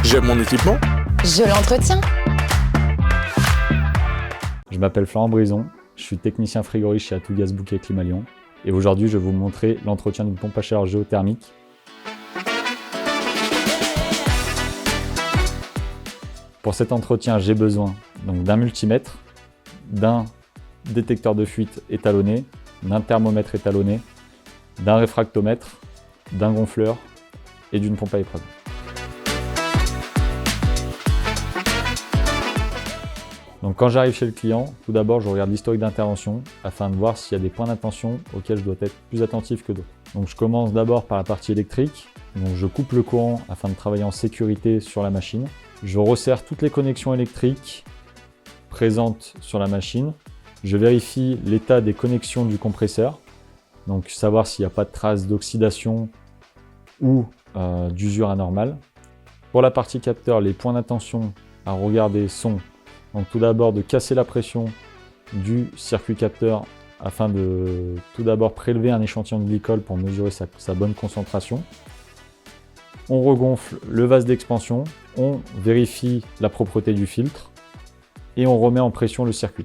J'aime mon équipement. Je l'entretiens. Je m'appelle Florent Brison, je suis technicien frigoriste chez Atout Gaz Bouquet Climat Lyon et aujourd'hui je vais vous montrer l'entretien d'une pompe à chaleur géothermique. Pour cet entretien, j'ai besoin d'un multimètre, d'un détecteur de fuite étalonné, d'un thermomètre étalonné, d'un réfractomètre, d'un gonfleur et d'une pompe à épreuve. Donc quand j'arrive chez le client, tout d'abord je regarde l'historique d'intervention afin de voir s'il y a des points d'attention auxquels je dois être plus attentif que d'autres. Donc je commence d'abord par la partie électrique, donc je coupe le courant afin de travailler en sécurité sur la machine. Je resserre toutes les connexions électriques présentes sur la machine. Je vérifie l'état des connexions du compresseur, donc savoir s'il n'y a pas de traces d'oxydation ou d'usure anormale. Pour la partie capteur, les points d'attention à regarder sont donc tout d'abord de casser la pression du circuit capteur afin de tout d'abord prélever un échantillon de glycol pour mesurer sa bonne concentration. On regonfle le vase d'expansion, on vérifie la propreté du filtre et on remet en pression le circuit.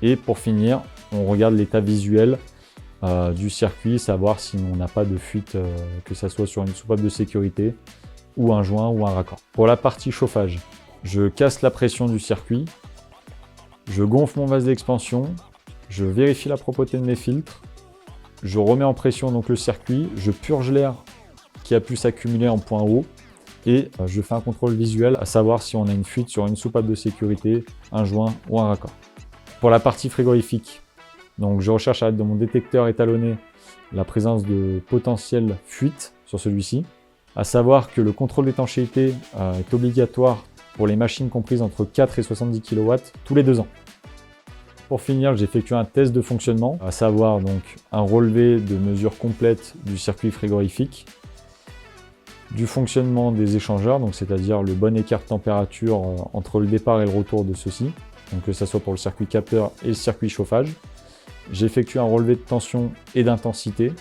Et pour finir, on regarde l'état visuel du circuit, savoir si on n'a pas de fuite, que ce soit sur une soupape de sécurité ou un joint ou un raccord. Pour la partie chauffage, je casse la pression du circuit, je gonfle mon vase d'expansion, je vérifie la propreté de mes filtres, je remets en pression donc le circuit, je purge l'air qui a pu s'accumuler en point haut et je fais un contrôle visuel à savoir si on a une fuite sur une soupape de sécurité, un joint ou un raccord. Pour la partie frigorifique, donc je recherche à l'aide de mon détecteur étalonné la présence de potentielle fuite sur celui-ci, à savoir que le contrôle d'étanchéité est obligatoire pour les machines comprises entre 4 et 70 kW tous les 2 ans. Pour finir, j'effectue un test de fonctionnement, à savoir donc un relevé de mesure complète du circuit frigorifique, du fonctionnement des échangeurs, donc c'est-à-dire le bon écart de température entre le départ et le retour de ceux-ci, donc que ce soit pour le circuit capteur et le circuit chauffage. J'effectue un relevé de tension et d'intensité.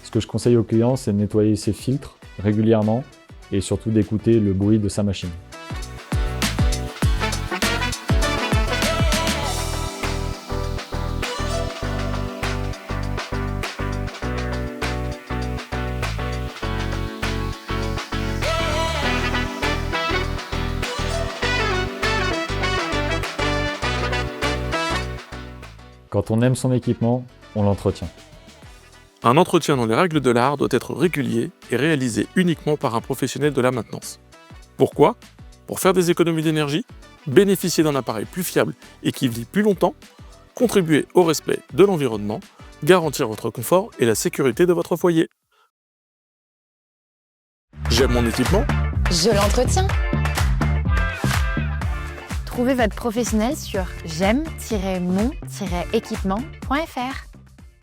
Ce que je conseille aux clients, c'est de nettoyer ses filtres régulièrement et surtout d'écouter le bruit de sa machine. Quand on aime son équipement, on l'entretient. Un entretien dans les règles de l'art doit être régulier et réalisé uniquement par un professionnel de la maintenance. Pourquoi ? Pour faire des économies d'énergie, bénéficier d'un appareil plus fiable et qui vit plus longtemps, contribuer au respect de l'environnement, garantir votre confort et la sécurité de votre foyer. J'aime mon équipement. Je l'entretiens. Trouvez votre professionnel sur j'aime-mon-équipement.fr.